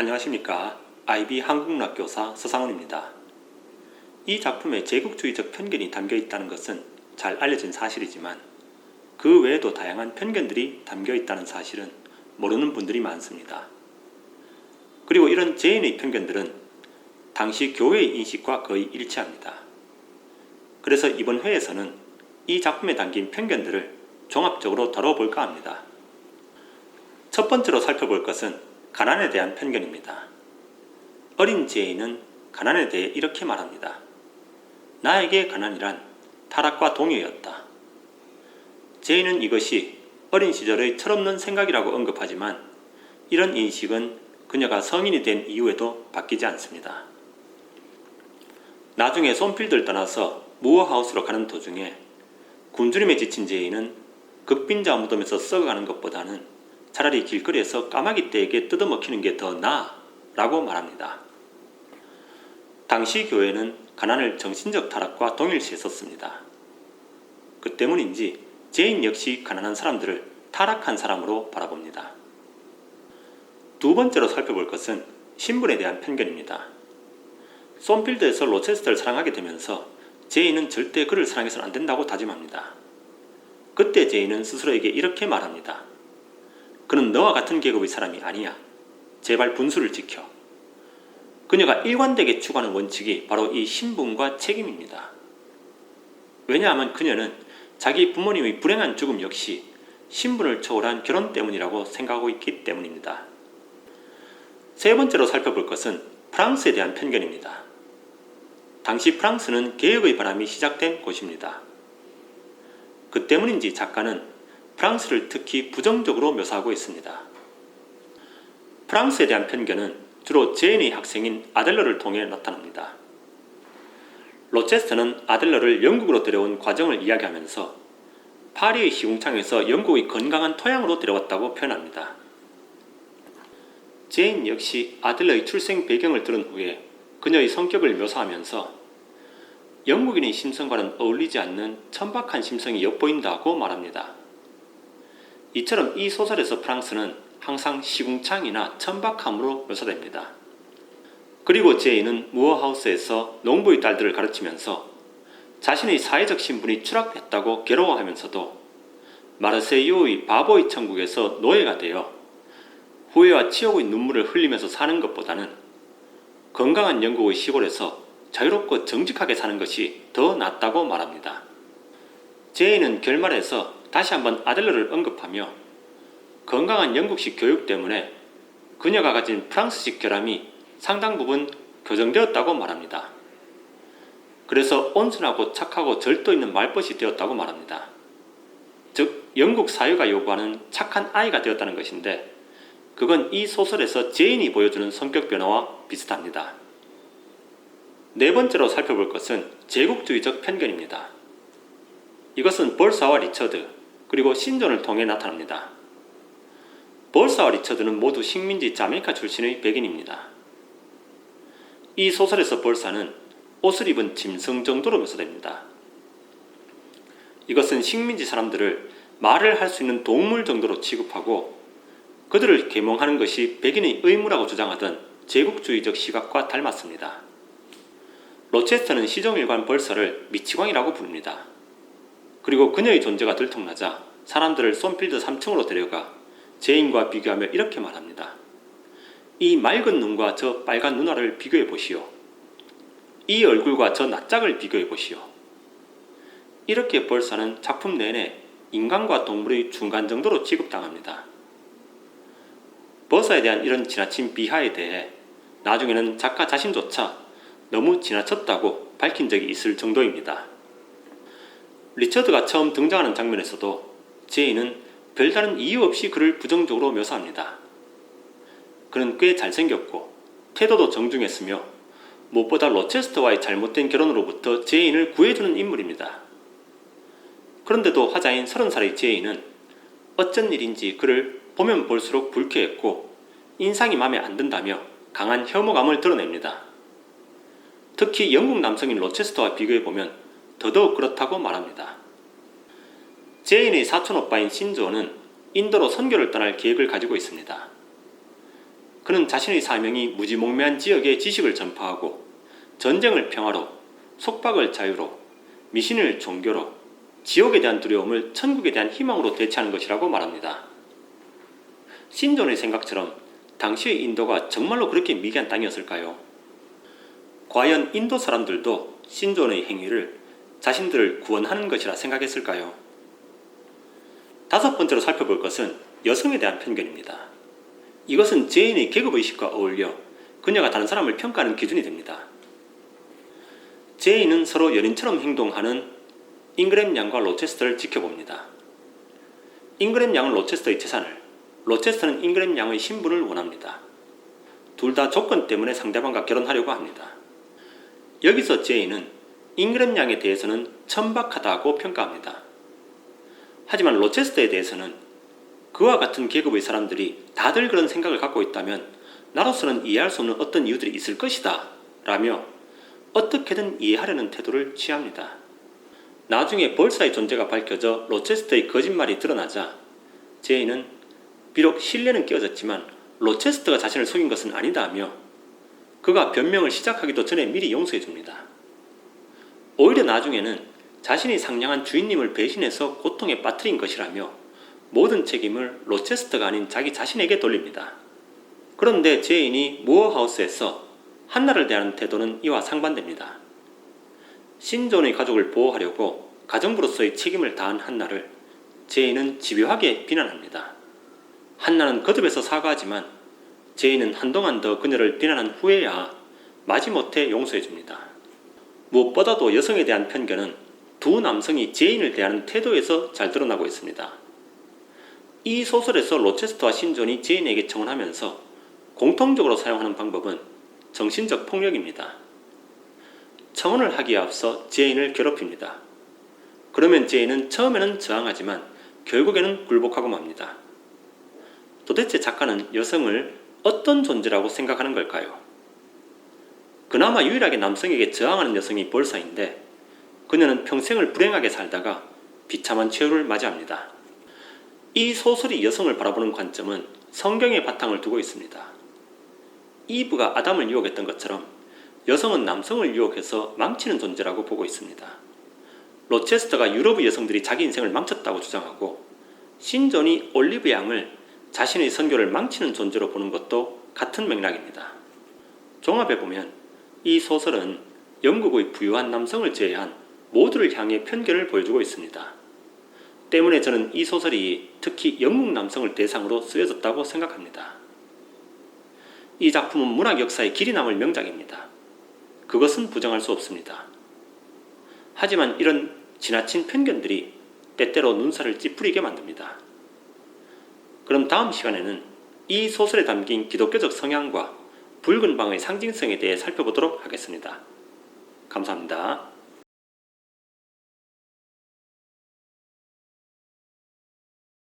안녕하십니까. IB 한국문학교사 서상훈입니다. 이 작품에 제국주의적 편견이 담겨 있다는 것은 잘 알려진 사실이지만 그 외에도 다양한 편견들이 담겨 있다는 사실은 모르는 분들이 많습니다. 그리고 이런 제인의 편견들은 당시 교회의 인식과 거의 일치합니다. 그래서 이번 회에서는 이 작품에 담긴 편견들을 종합적으로 다뤄볼까 합니다. 첫 번째로 살펴볼 것은 가난에 대한 편견입니다. 어린 제인은 가난에 대해 이렇게 말합니다. 나에게 가난이란 타락과 동요였다. 제인은 이것이 어린 시절의 철없는 생각이라고 언급하지만 이런 인식은 그녀가 성인이 된 이후에도 바뀌지 않습니다. 나중에 손필드를 떠나서 무어하우스로 가는 도중에 굶주림에 지친 제인은 극빈자 무덤에서 썩어가는 것보다는 차라리 길거리에서 까마귀 떼에게 뜯어먹히는 게 더 나아 라고 말합니다. 당시 교회는 가난을 정신적 타락과 동일시했었습니다. 그 때문인지 제인 역시 가난한 사람들을 타락한 사람으로 바라봅니다. 두 번째로 살펴볼 것은 신분에 대한 편견입니다. 손필드에서 로체스터를 사랑하게 되면서 제인은 절대 그를 사랑해서는 안 된다고 다짐합니다. 그때 제인은 스스로에게 이렇게 말합니다. 그는 너와 같은 계급의 사람이 아니야. 제발 분수를 지켜. 그녀가 일관되게 추구하는 원칙이 바로 이 신분과 책임입니다. 왜냐하면 그녀는 자기 부모님의 불행한 죽음 역시 신분을 초월한 결혼 때문이라고 생각하고 있기 때문입니다. 세 번째로 살펴볼 것은 프랑스에 대한 편견입니다. 당시 프랑스는 개혁의 바람이 시작된 곳입니다. 그 때문인지 작가는 프랑스를 특히 부정적으로 묘사하고 있습니다. 프랑스에 대한 편견은 주로 제인의 학생인 아델러를 통해 나타납니다. 로체스터는 아델러를 영국으로 데려온 과정을 이야기하면서 파리의 시궁창에서 영국의 건강한 토양으로 데려왔다고 표현합니다. 제인 역시 아델러의 출생 배경을 들은 후에 그녀의 성격을 묘사하면서 영국인의 심성과는 어울리지 않는 천박한 심성이 엿보인다고 말합니다. 이처럼 이 소설에서 프랑스는 항상 시궁창이나 천박함으로 묘사됩니다. 그리고 제인은 무어하우스에서 농부의 딸들을 가르치면서 자신의 사회적 신분이 추락했다고 괴로워하면서도 마르세유의 바보의 천국에서 노예가 되어 후회와 치욕의 눈물을 흘리면서 사는 것보다는 건강한 영국의 시골에서 자유롭고 정직하게 사는 것이 더 낫다고 말합니다. 제인은 결말에서 다시 한번 아델러를 언급하며 건강한 영국식 교육 때문에 그녀가 가진 프랑스식 결함이 상당 부분 교정되었다고 말합니다. 그래서 온순하고 착하고 절도 있는 말벗이 되었다고 말합니다. 즉 영국 사회가 요구하는 착한 아이가 되었다는 것인데 그건 이 소설에서 제인이 보여주는 성격 변화와 비슷합니다. 네 번째로 살펴볼 것은 제국주의적 편견입니다. 이것은 볼사와 리처드 그리고 신존을 통해 나타납니다. 볼사와 리처드는 모두 식민지 자메이카 출신의 백인입니다. 이 소설에서 볼사는 옷을 입은 짐승 정도로 묘사됩니다. 이것은 식민지 사람들을 말을 할 수 있는 동물 정도로 취급하고 그들을 계몽하는 것이 백인의 의무라고 주장하던 제국주의적 시각과 닮았습니다. 로체스터는 시종일관 볼사를 미치광이라고 부릅니다. 그리고 그녀의 존재가 들통나자 사람들을 손필드 3층으로 데려가 제인과 비교하며 이렇게 말합니다. 이 맑은 눈과 저 빨간 눈알을 비교해 보시오. 이 얼굴과 저 낯짝을 비교해 보시오. 이렇게 볼사는 작품 내내 인간과 동물의 중간 정도로 취급당합니다. 볼사에 대한 이런 지나친 비하에 대해 나중에는 작가 자신조차 너무 지나쳤다고 밝힌 적이 있을 정도입니다. 리처드가 처음 등장하는 장면에서도 제인은 별다른 이유 없이 그를 부정적으로 묘사합니다. 그는 꽤 잘생겼고 태도도 정중했으며 무엇보다 로체스터와의 잘못된 결혼으로부터 제인을 구해주는 인물입니다. 그런데도 화자인 30살의 제인은 어쩐 일인지 그를 보면 볼수록 불쾌했고 인상이 마음에 안 든다며 강한 혐오감을 드러냅니다. 특히 영국 남성인 로체스터와 비교해보면 더더욱 그렇다고 말합니다. 제인의 사촌오빠인 신조는 인도로 선교를 떠날 계획을 가지고 있습니다. 그는 자신의 사명이 무지몽매한 지역에 지식을 전파하고 전쟁을 평화로, 속박을 자유로, 미신을 종교로, 지옥에 대한 두려움을 천국에 대한 희망으로 대체하는 것이라고 말합니다. 신존의 생각처럼 당시의 인도가 정말로 그렇게 미개한 땅이었을까요? 과연 인도 사람들도 신존의 행위를 자신들을 구원하는 것이라 생각했을까요? 다섯 번째로 살펴볼 것은 여성에 대한 편견입니다. 이것은 제인의 계급의식과 어울려 그녀가 다른 사람을 평가하는 기준이 됩니다. 제인은 서로 연인처럼 행동하는 잉그램 양과 로체스터를 지켜봅니다. 잉그램 양은 로체스터의 재산을, 로체스터는 잉그램 양의 신분을 원합니다. 둘 다 조건 때문에 상대방과 결혼하려고 합니다. 여기서 제인은 잉그램 양에 대해서는 천박하다고 평가합니다. 하지만 로체스터에 대해서는 그와 같은 계급의 사람들이 다들 그런 생각을 갖고 있다면 나로서는 이해할 수 없는 어떤 이유들이 있을 것이다 라며 어떻게든 이해하려는 태도를 취합니다. 나중에 벌사의 존재가 밝혀져 로체스터의 거짓말이 드러나자 제인은 비록 신뢰는 깨어졌지만 로체스터가 자신을 속인 것은 아니다 하며 그가 변명을 시작하기도 전에 미리 용서해줍니다. 오히려 나중에는 자신이 상냥한 주인님을 배신해서 고통에 빠뜨린 것이라며 모든 책임을 로체스터가 아닌 자기 자신에게 돌립니다. 그런데 제인이 무어하우스에서 한나를 대하는 태도는 이와 상반됩니다. 신존의 가족을 보호하려고 가정부로서의 책임을 다한 한나를 제인은 집요하게 비난합니다. 한나는 거듭해서 사과하지만 제인은 한동안 더 그녀를 비난한 후에야 마지못해 용서해줍니다. 무엇보다도 여성에 대한 편견은 두 남성이 제인을 대하는 태도에서 잘 드러나고 있습니다. 이 소설에서 로체스터와 신존이 제인에게 청혼하면서 공통적으로 사용하는 방법은 정신적 폭력입니다. 청혼을 하기에 앞서 제인을 괴롭힙니다. 그러면 제인은 처음에는 저항하지만 결국에는 굴복하고 맙니다. 도대체 작가는 여성을 어떤 존재라고 생각하는 걸까요? 그나마 유일하게 남성에게 저항하는 여성이 벌사인데 그녀는 평생을 불행하게 살다가 비참한 최후를 맞이합니다. 이 소설이 여성을 바라보는 관점은 성경의 바탕을 두고 있습니다. 이브가 아담을 유혹했던 것처럼 여성은 남성을 유혹해서 망치는 존재라고 보고 있습니다. 로체스터가 유럽의 여성들이 자기 인생을 망쳤다고 주장하고 신존이 올리브 양을 자신의 선교를 망치는 존재로 보는 것도 같은 맥락입니다. 종합해보면 이 소설은 영국의 부유한 남성을 제외한 모두를 향해 편견을 보여주고 있습니다. 때문에 저는 이 소설이 특히 영국 남성을 대상으로 쓰여졌다고 생각합니다. 이 작품은 문학 역사에 길이 남을 명작입니다. 그것은 부정할 수 없습니다. 하지만 이런 지나친 편견들이 때때로 눈살을 찌푸리게 만듭니다. 그럼 다음 시간에는 이 소설에 담긴 기독교적 성향과 붉은 방의 상징성에 대해 살펴보도록 하겠습니다. 감사합니다.